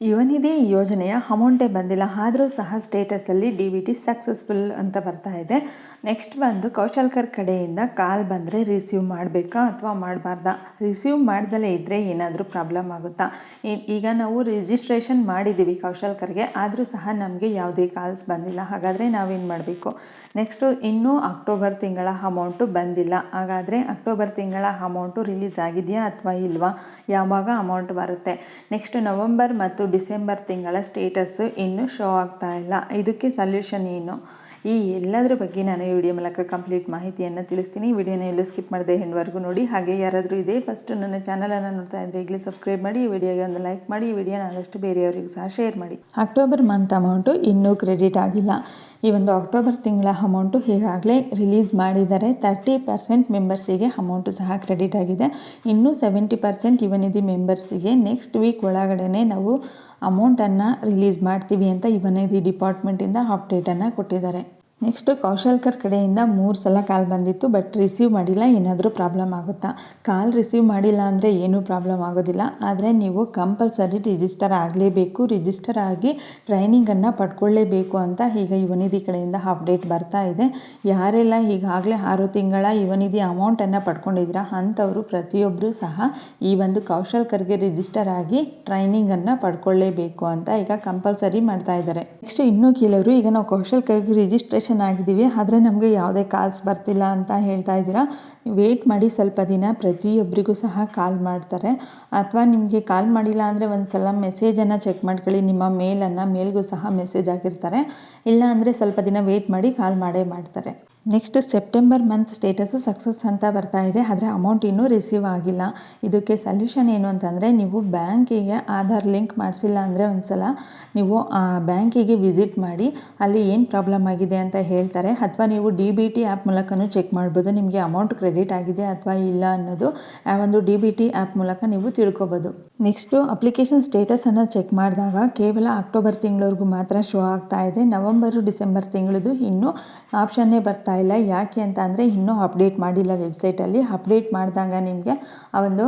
ಯುವನಿಧಿ ಯೋಜನೆಯ ಅಮೌಂಟೇ ಬಂದಿಲ್ಲ, ಆದರೂ ಸಹ ಸ್ಟೇಟಸಲ್ಲಿ DBT ಸಕ್ಸಸ್ಫುಲ್ ಅಂತ ಬರ್ತಾ ಇದೆ. ನೆಕ್ಸ್ಟ್ ಬಂದು ಕೌಶಲ್ಕರ್ ಕಡೆಯಿಂದ ಕಾಲ್ ಬಂದರೆ ರಿಸೀವ್ ಮಾಡಬೇಕಾ ಅಥವಾ ಮಾಡಬಾರ್ದಾ? ರಿಸೀವ್ ಮಾಡ್ದಲೇ ಇದ್ದರೆ ಏನಾದರೂ ಪ್ರಾಬ್ಲಮ್ ಆಗುತ್ತಾ? ಈಗ ನಾವು ರಿಜಿಸ್ಟ್ರೇಷನ್ ಮಾಡಿದ್ದೀವಿ ಕೌಶಲ್ಕರ್ಗೆ, ಆದರೂ ಸಹ ನಮಗೆ ಯಾವುದೇ ಕಾಲ್ಸ್ ಬಂದಿಲ್ಲ. ಹಾಗಾದರೆ ನಾವೇನು ಮಾಡಬೇಕು? ನೆಕ್ಸ್ಟು ಇನ್ನೂ ಅಕ್ಟೋಬರ್ ತಿಂಗಳ ಅಮೌಂಟು ಬಂದಿಲ್ಲ. ಹಾಗಾದರೆ ಅಕ್ಟೋಬರ್ ತಿಂಗಳ ಅಮೌಂಟು ರಿಲೀಸ್ ಆಗಿದೆಯಾ ಅಥವಾ ಇಲ್ವಾ? ಯಾವಾಗ ಅಮೌಂಟ್ ಬರುತ್ತೆ? ನೆಕ್ಸ್ಟ್ ನವಂಬರ್ ಮತ್ತು ಡಿಸೆಂಬರ್ ತಿಂಗಳ ಸ್ಟೇಟಸ್ಸು ಇನ್ನೂ ಶೋ ಆಗ್ತಾ ಇಲ್ಲ. ಇದಕ್ಕೆ ಸೊಲ್ಯೂಷನ್ ಏನು? ಈ ಎಲ್ಲದರ ಬಗ್ಗೆ ನಾನು ಈ ವಿಡಿಯೋ ಮೂಲಕ ಕಂಪ್ಲೀಟ್ ಮಾಹಿತಿಯನ್ನು ತಿಳಿಸ್ತೀನಿ. ವಿಡಿಯೋನ ಎಲ್ಲೂ ಸ್ಕಿಪ್ ಮಾಡದೆ ಎಂಡ್ವರೆಗೂ ನೋಡಿ. ಹಾಗೆ ಯಾರಾದರೂ ಇದೇ ಫಸ್ಟ್ ನನ್ನ ಚಾನಲನ್ನು ನೋಡ್ತಾ ಇದ್ದರೆ ಈಗಲೇ ಸಬ್ಸ್ಕ್ರೈಬ್ ಮಾಡಿ, ಈ ವಿಡಿಯೋಗೆ ಒಂದು ಲೈಕ್ ಮಾಡಿ, ಈ ವಿಡಿಯೋನ ಆದಷ್ಟು ಬೇರೆಯವರಿಗೂ ಸಹ ಶೇರ್ ಮಾಡಿ. ಅಕ್ಟೋಬರ್ ಮಂತ್ ಅಮೌಂಟು ಇನ್ನೂ ಕ್ರೆಡಿಟ್ ಆಗಿಲ್ಲ. ಈ ಒಂದು ಅಕ್ಟೋಬರ್ ತಿಂಗಳ ಅಮೌಂಟು ಈಗಾಗಲೇ ರಿಲೀಸ್ ಮಾಡಿದ್ದಾರೆ. 30% ಮೆಂಬರ್ಸಿಗೆ ಅಮೌಂಟು ಸಹ ಕ್ರೆಡಿಟ್ ಆಗಿದೆ. ಇನ್ನೂ 70% ಯುವನಿಧಿ ಮೆಂಬರ್ಸಿಗೆ ನೆಕ್ಸ್ಟ್ ವೀಕ್ ಒಳಗಡೆ ನಾವು ಅಮೌಂಟನ್ನು ರಿಲೀಸ್ ಮಾಡ್ತೀವಿ ಅಂತ ಯುವನಿಧಿ ಡಿಪಾರ್ಟ್ಮೆಂಟಿಂದ ಅಪ್ಡೇಟನ್ನು ಕೊಟ್ಟಿದ್ದಾರೆ. ನೆಕ್ಸ್ಟು ಕೌಶಲ್ಕರ್ ಕಡೆಯಿಂದ 3 ಸಲ ಕಾಲ್ ಬಂದಿತ್ತು, ಬಟ್ ರಿಸೀವ್ ಮಾಡಿಲ್ಲ. ಏನಾದರೂ ಪ್ರಾಬ್ಲಮ್ ಆಗುತ್ತಾ? ಕಾಲ್ ರಿಸೀವ್ ಮಾಡಿಲ್ಲ ಅಂದರೆ ಏನೂ ಪ್ರಾಬ್ಲಮ್ ಆಗೋದಿಲ್ಲ. ಆದರೆ ನೀವು ಕಂಪಲ್ಸರಿ ರಿಜಿಸ್ಟರ್ ಆಗಲೇಬೇಕು. ರಿಜಿಸ್ಟರ್ ಆಗಿ ಟ್ರೈನಿಂಗನ್ನು ಪಡ್ಕೊಳ್ಳೇಬೇಕು ಅಂತ ಈಗ ಯುವನಿಧಿ ಕಡೆಯಿಂದ ಅಪ್ಡೇಟ್ ಬರ್ತಾ ಇದೆ. ಯಾರೆಲ್ಲ ಈಗಾಗಲೇ 6 ತಿಂಗಳ ಯುವನಿಧಿ ಅಮೌಂಟನ್ನು ಪಡ್ಕೊಂಡಿದ್ದೀರಾ ಅಂಥವರು ಪ್ರತಿಯೊಬ್ಬರೂ ಸಹ ಈ ಒಂದು ಕೌಶಲ್ಕರ್ಗೆ ರಿಜಿಸ್ಟರ್ ಆಗಿ ಟ್ರೈನಿಂಗನ್ನು ಪಡ್ಕೊಳ್ಳೇಬೇಕು ಅಂತ ಈಗ ಕಂಪಲ್ಸರಿ ಮಾಡ್ತಾ ಇದ್ದಾರೆ. ನೆಕ್ಸ್ಟ್ ಇನ್ನೂ ಕೆಲವರು ಈಗ ನಾವು ಕೌಶಲ್ಕರ್ಗೆ ರಿಜಿಸ್ಟ್ರೇಷನ್ ಆಗಿದ್ದೀವಿ, ಆದರೆ ನಮಗೆ ಯಾವುದೇ ಕಾಲ್ಸ್ ಬರ್ತಿಲ್ಲ ಅಂತ ಹೇಳ್ತಾ ಇದ್ದೀರಾ. ವೇಟ್ ಮಾಡಿ ಸ್ವಲ್ಪ ದಿನ. ಪ್ರತಿಯೊಬ್ಬರಿಗೂ ಸಹ ಕಾಲ್ ಮಾಡ್ತಾರೆ. ಅಥವಾ ನಿಮಗೆ ಕಾಲ್ ಮಾಡಿಲ್ಲ ಅಂದರೆ ಒಂದು ಸಲ ಮೆಸೇಜನ್ನು ಚೆಕ್ ಮಾಡ್ಕೊಳ್ಳಿ. ನಿಮ್ಮ ಮೇಲ್ಗೂ ಸಹ ಮೆಸೇಜ್ ಹಾಕಿರ್ತಾರೆ. ಇಲ್ಲ ಅಂದರೆ ಸ್ವಲ್ಪ ದಿನ ವೇಟ್ ಮಾಡಿ, ಕಾಲ್ ಮಾಡೇ ಮಾಡ್ತಾರೆ. Next September month status success ಅಂತ ಬರ್ತಾ ಇದೆ, ಆದರೆ ಅಮೌಂಟ್ ಇನ್ನೂ ರಿಸೀವ್ ಆಗಿಲ್ಲ. ಇದಕ್ಕೆ ಸೊಲ್ಯೂಷನ್ ಏನು ಅಂತಂದರೆ, ನೀವು ಬ್ಯಾಂಕಿಗೆ ಆಧಾರ್ ಲಿಂಕ್ ಮಾಡಿಸಿಲ್ಲ ಅಂದರೆ ಒಂದು ಸಲ ನೀವು ಆ ಬ್ಯಾಂಕಿಗೆ ವಿಸಿಟ್ ಮಾಡಿ, ಅಲ್ಲಿ ಏನು ಪ್ರಾಬ್ಲಮ್ ಆಗಿದೆ ಅಂತ ಹೇಳ್ತಾರೆ. ಅಥವಾ ನೀವು DBT ಆ್ಯಪ್ ಮೂಲಕನೂ ಚೆಕ್ ಮಾಡ್ಬೋದು, ನಿಮಗೆ ಅಮೌಂಟ್ ಕ್ರೆಡಿಟ್ ಆಗಿದೆ ಅಥವಾ ಇಲ್ಲ ಅನ್ನೋದು ಆ ಒಂದು DBT ಆ್ಯಪ್ ಮೂಲಕ ನೀವು ತಿಳ್ಕೊಬೋದು. ನೆಕ್ಸ್ಟು ಅಪ್ಲಿಕೇಶನ್ ಸ್ಟೇಟಸನ್ನು ಚೆಕ್ ಮಾಡಿದಾಗ ಕೇವಲ ಅಕ್ಟೋಬರ್ ತಿಂಗಳವರೆಗೂ ಮಾತ್ರ ಶೋ ಆಗ್ತಾ ಇದೆ. ನವಂಬರು ಡಿಸೆಂಬರ್ ತಿಂಗಳದು ಇನ್ನೂ ಆಪ್ಷನ್ನೇ ಬರ್ತಾ ಇಲ್ಲ. ಯಾಕೆ ಅಂತ ಅಂದರೆ ಇನ್ನೂ ಅಪ್ಡೇಟ್ ಮಾಡಿಲ್ಲ ವೆಬ್ಸೈಟಲ್ಲಿ. ಅಪ್ಡೇಟ್ ಮಾಡಿದಾಗ ನಿಮಗೆ ಆ ಒಂದು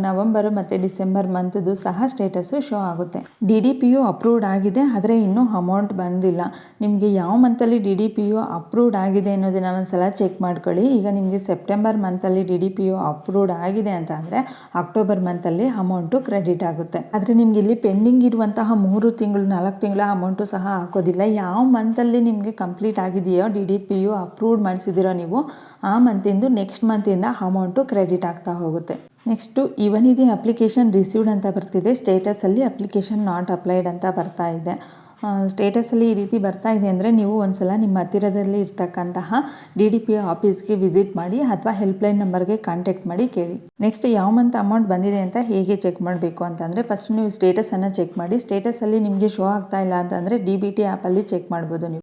ನವಂಬರು ಮತ್ತು ಡಿಸೆಂಬರ್ ಮಂತ್ದು ಸಹ ಸ್ಟೇಟಸ್ಸು ಶೋ ಆಗುತ್ತೆ. DDPU ಅಪ್ರೂವ್ಡ್ ಆಗಿದೆ, ಆದರೆ ಇನ್ನೂ ಅಮೌಂಟ್ ಬಂದಿಲ್ಲ. ನಿಮಗೆ ಯಾವ ಮಂತಲ್ಲಿ DDPU ಅಪ್ರೂವ್ಡ್ ಆಗಿದೆ ಅನ್ನೋದನ್ನ ಒಂದು ಸಲ ಚೆಕ್ ಮಾಡ್ಕೊಳ್ಳಿ. ಈಗ ನಿಮಗೆ ಸೆಪ್ಟೆಂಬರ್ ಮಂತಲ್ಲಿ DDPU ಅಪ್ರೂವ್ಡ್ ಆಗಿದೆ ಅಂತ ಅಂದರೆ ಅಕ್ಟೋಬರ್ ಮಂತಲ್ಲಿ ಅಮೌಂಟು ಕ್ರೆಡಿಟ್ ಆಗುತ್ತೆ. ಆದರೆ ನಿಮಗೆ ಇಲ್ಲಿ ಪೆಂಡಿಂಗ್ ಇರುವಂತಹ 3 ತಿಂಗಳು 4 ತಿಂಗಳ ಅಮೌಂಟು ಸಹ ಹಾಕೋದಿಲ್ಲ. ಯಾವ ಮಂತಲ್ಲಿ ನಿಮಗೆ ಕಂಪ್ಲೀಟ್ ಆಗಿದೆಯೋ DDPU ಅಪ್ರೂವ್ಡ್ ಮಾಡಿಸಿದಿರೋ ನೀವು, ಆ ಮಂತಿಂದು ನೆಕ್ಸ್ಟ್ ಮಂತಿಂದ ಅಮೌಂಟು ಕ್ರೆಡಿಟ್ ಆಗ್ತಾ ಹೋಗುತ್ತೆ. ನೆಕ್ಸ್ಟು ಯುವನಿಧಿ ಅಪ್ಲಿಕೇಶನ್ ರಿಸೀವ್ಡ್ ಅಂತ ಬರ್ತಿದೆ. ಸ್ಟೇಟಸಲ್ಲಿ ಅಪ್ಲಿಕೇಶನ್ ನಾಟ್ ಅಪ್ಲೈಡ್ ಅಂತ ಬರ್ತಾ ಇದೆ. ಸ್ಟೇಟಸಲ್ಲಿ ಈ ರೀತಿ ಬರ್ತಾ ಇದೆ ಅಂದರೆ ನೀವು ಒಂದು ಸಲ ನಿಮ್ಮ ಹತ್ತಿರದಲ್ಲಿ ಇರ್ತಕ್ಕಂತಹ DDPU ಆಫೀಸ್ಗೆ ವಿಸಿಟ್ ಮಾಡಿ ಅಥವಾ ಹೆಲ್ಪ್ಲೈನ್ ನಂಬರ್ಗೆ ಕಾಂಟ್ಯಾಕ್ಟ್ ಮಾಡಿ ಕೇಳಿ. ನೆಕ್ಸ್ಟ್ ಯಾವ ಮಂತ್ ಅಮೌಂಟ್ ಬಂದಿದೆ ಅಂತ ಹೇಗೆ ಚೆಕ್ ಮಾಡಬೇಕು ಅಂತಂದರೆ, ಫಸ್ಟ್ ನೀವು ಸ್ಟೇಟಸನ್ನು ಚೆಕ್ ಮಾಡಿ. ಸ್ಟೇಟಸಲ್ಲಿ ನಿಮಗೆ ಶೋ ಆಗ್ತಾ ಇಲ್ಲ ಅಂತಂದರೆ DBT ಆ್ಯಪಲ್ಲಿ ಚೆಕ್ ಮಾಡ್ಬೋದು ನೀವು.